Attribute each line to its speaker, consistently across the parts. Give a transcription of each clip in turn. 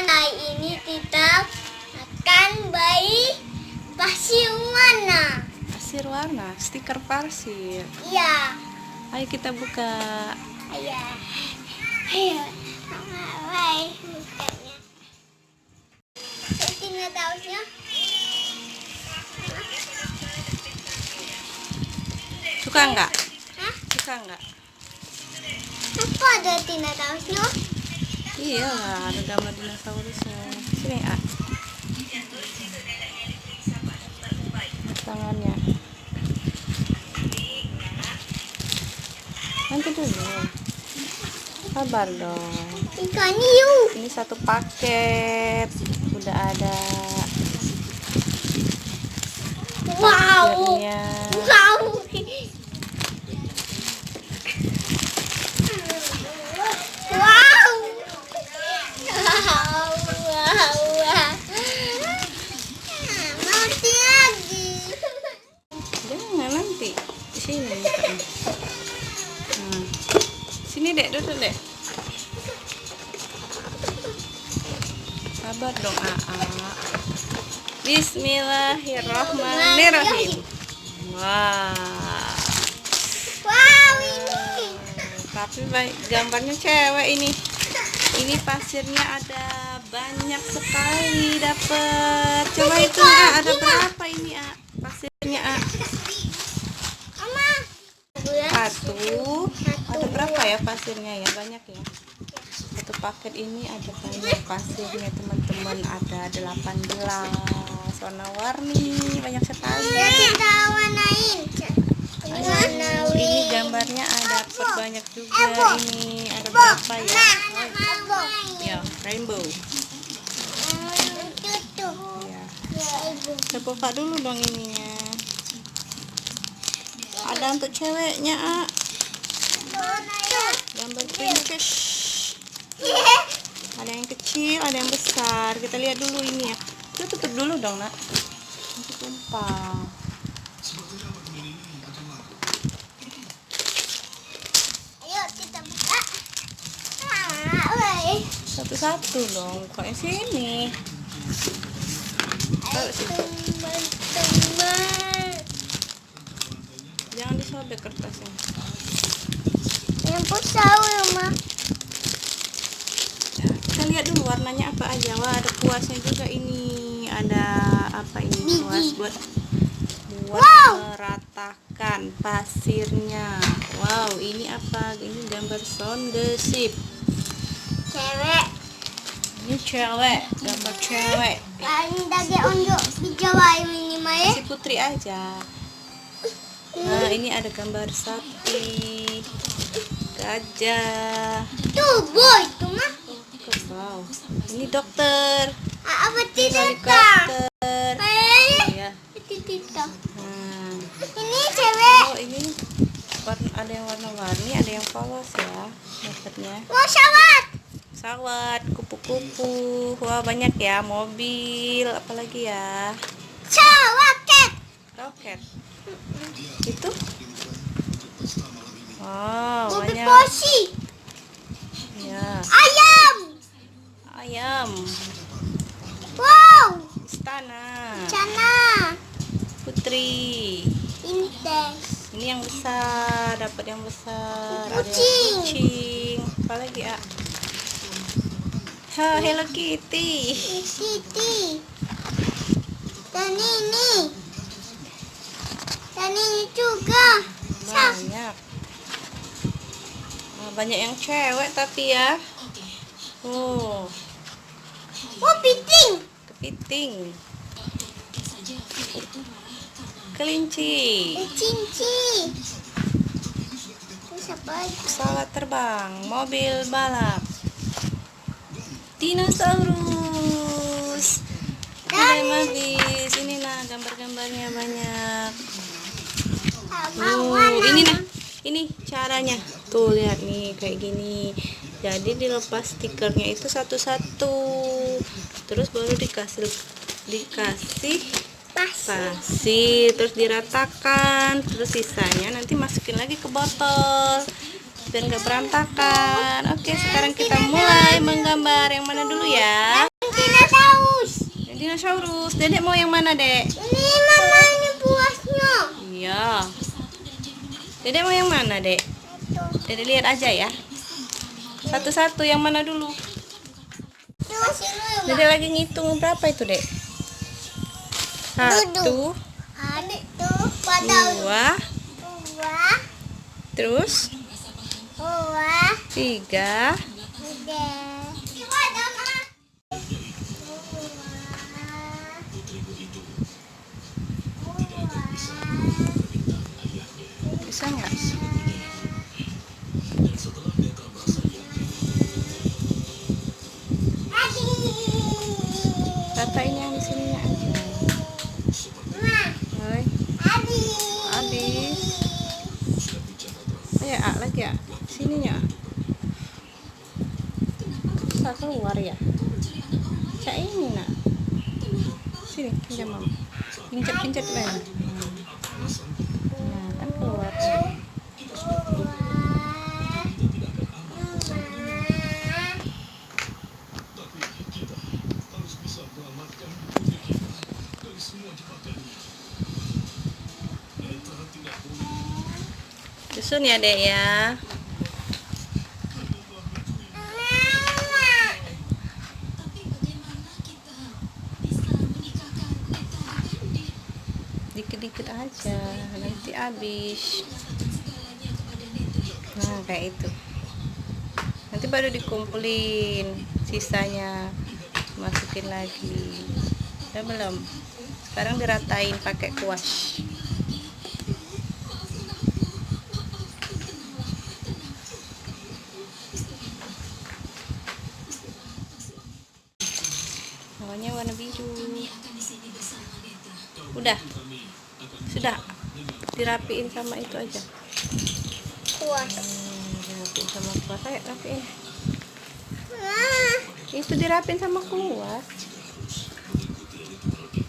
Speaker 1: Hari ini kita akan beli pasir warna.
Speaker 2: Pasir warna, stiker pasir.
Speaker 1: Iya.
Speaker 2: Ayo kita buka.
Speaker 1: Ayo. Ayo. Baik bukanya. Tina tahunya.
Speaker 2: Suka nggak?
Speaker 1: Hah?
Speaker 2: Suka nggak?
Speaker 1: Apa ada Tina tahunya?
Speaker 2: Iya lah, ada gambar dinosaurusnya. Sini tangannya. Nanti dulu. Sabar dong.
Speaker 1: Ikan hiu.
Speaker 2: Ini satu paket. Udah ada
Speaker 1: Wow.
Speaker 2: pasirnya.
Speaker 1: Wow. Wow. Nanti lagi.
Speaker 2: Jangan nanti. Di sini bukanya. Sini dek, duduk dek. Sabar dong, Bismillahirrahmanirrahim. Wah.
Speaker 1: Wow, ini.
Speaker 2: Tapi gambarnya cewek ini. Ini pasirnya ada banyak sekali dapat. Coba hitung ada berapa ini pasirnya
Speaker 1: Mama.
Speaker 2: Satu. Ada berapa ya pasirnya ya? Banyak ya. Satu paket ini ada banyak pasirnya teman-teman. Ada 18 warna-warni, banyak sekali.
Speaker 1: Ya, kita warnain.
Speaker 2: Ini gambarnya dapat banyak juga ini. Ada berapa ya? Ya, rainbow. Ya. Kita buka dulu dong ininya. Ada untuk ceweknya, gambar pinkish. Ada yang kecil, ada yang besar. Kita lihat dulu ini ya. Kita tutup dulu dong, nak. Nanti tumpah.
Speaker 1: Ayo kita buka.
Speaker 2: Satu-satu dong. Bukain sini. Taruh sini.
Speaker 1: Teman-teman.
Speaker 2: Jangan disobek kertasnya.
Speaker 1: Yang pusau ya, Ma.
Speaker 2: Kita lihat dulu warnanya apa aja. Wah, ada kuasnya juga ini. Ada apa ini? Kuas buat meratakan pasirnya. Wow, ini apa? Ini gambar sonde ship.
Speaker 1: Cewek.
Speaker 2: Ini cewek, gambar cewek.
Speaker 1: Ini daging unjuk di Jawa ini, Ma ya.
Speaker 2: Si Putri aja. Nah, ini ada gambar sapi, gajah.
Speaker 1: Tuh, boy, tuh, Ma.
Speaker 2: Wow, ini dokter.
Speaker 1: Apa tidak?
Speaker 2: Helikopter.
Speaker 1: Kayaknya
Speaker 2: Ya.
Speaker 1: tidak.
Speaker 2: Nah,
Speaker 1: Ini cewek.
Speaker 2: oh ini ada yang warna-warni, ada yang polos ya dapatnya.
Speaker 1: Mau syawat.
Speaker 2: Pesawat, kupu-kupu. Wah, banyak ya, mobil, apalagi ya.
Speaker 1: Syawat, cat.
Speaker 2: Roket. Itu? Wow,
Speaker 1: Mobil
Speaker 2: banyak.
Speaker 1: posi.
Speaker 2: Ya,
Speaker 1: Ayam.
Speaker 2: ayam.
Speaker 1: Wow.
Speaker 2: Istana.
Speaker 1: Cana.
Speaker 2: Putri.
Speaker 1: Ini teh.
Speaker 2: Ini yang besar, dapat yang besar. Ada yang
Speaker 1: Kucing.
Speaker 2: kucing. Apalagi ya? Hello Kitty.
Speaker 1: Siti. Dan ini. Dan ini juga.
Speaker 2: Banyak. Nah, banyak yang cewek tapi ya. Oh,
Speaker 1: Oh, piting.
Speaker 2: kepiting. Kelinci.
Speaker 1: Cinci. Terus apa lagi?
Speaker 2: Pesawat terbang, mobil balap. Dinosaurus.
Speaker 1: Dan
Speaker 2: Habis ini nah gambar-gambarnya banyak.
Speaker 1: warna.
Speaker 2: Ini nah, ini caranya. Tuh lihat nih kayak gini. Jadi dilepas stikernya itu satu-satu. Terus baru dikasih pasir, terus diratakan, terus sisanya nanti masukin lagi ke botol biar nggak berantakan. Oke, sekarang kita mulai menggambar. Yang mana dulu ya? Dinosaurus. Dedek mau yang mana, Dek?
Speaker 1: Ini mama, ini buahnya.
Speaker 2: Iya. Dedek mau yang mana, Dek?
Speaker 1: Itu.
Speaker 2: Dedek lihat aja ya. Satu-satu yang mana dulu? Dedek lagi ngitung berapa itu, Dek? 1,
Speaker 1: Adik tuh pada
Speaker 2: 2,
Speaker 1: dua,
Speaker 2: terus 3,
Speaker 1: tiga.
Speaker 2: bisa nggak? Ratain yang di sininya aja. Hai, habis. Ayo, lagi ya. Sininya. Bisa keluar ya? Cak ini nak. Sini, pinjam mama. Pincet-pincet lah. Nah, kan keluar. Susun ya, Dek ya. Dikit-dikit aja, nanti habis. Nah, kayak itu. Nanti baru dikumpulin sisanya, masukin lagi. Udah belum? Sekarang diratain pakai kuas. Warnanya warna biru. Udah, sudah dirapiin sama itu aja.
Speaker 1: Kuas.
Speaker 2: Dirapiin sama kuas. Ayo rapiin. Itu dirapiin sama kuas.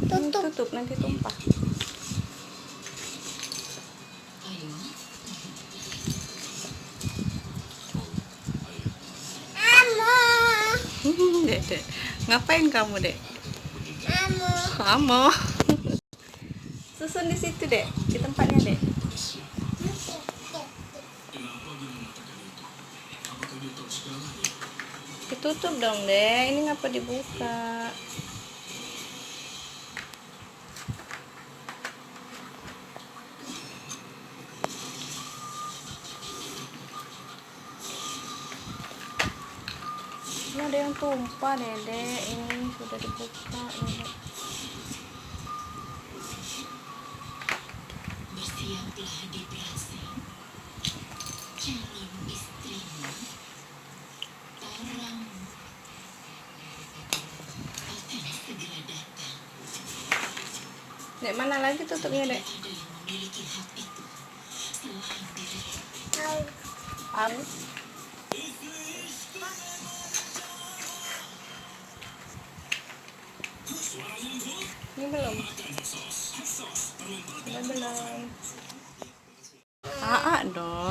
Speaker 2: Tutup nanti tumpah. Dek, Dek. Ngapain kamu, Dek? Kamu. Susun di situ, Dek. Di tempatnya, Dek. Ditutup dong, Dek. Ini ngapa dibuka? Ini ada yang tumpah, Dedek. Ini sudah dibuka. Ini.
Speaker 3: Bersiaplah di plaza, calon istrimu, tawaranmu akan segera datang.
Speaker 2: Dek, mana lagi tutupnya, Dek?
Speaker 3: Ada yang memiliki hak itu selain dirimu.
Speaker 2: Harus. Ini belum. Belum. Dong.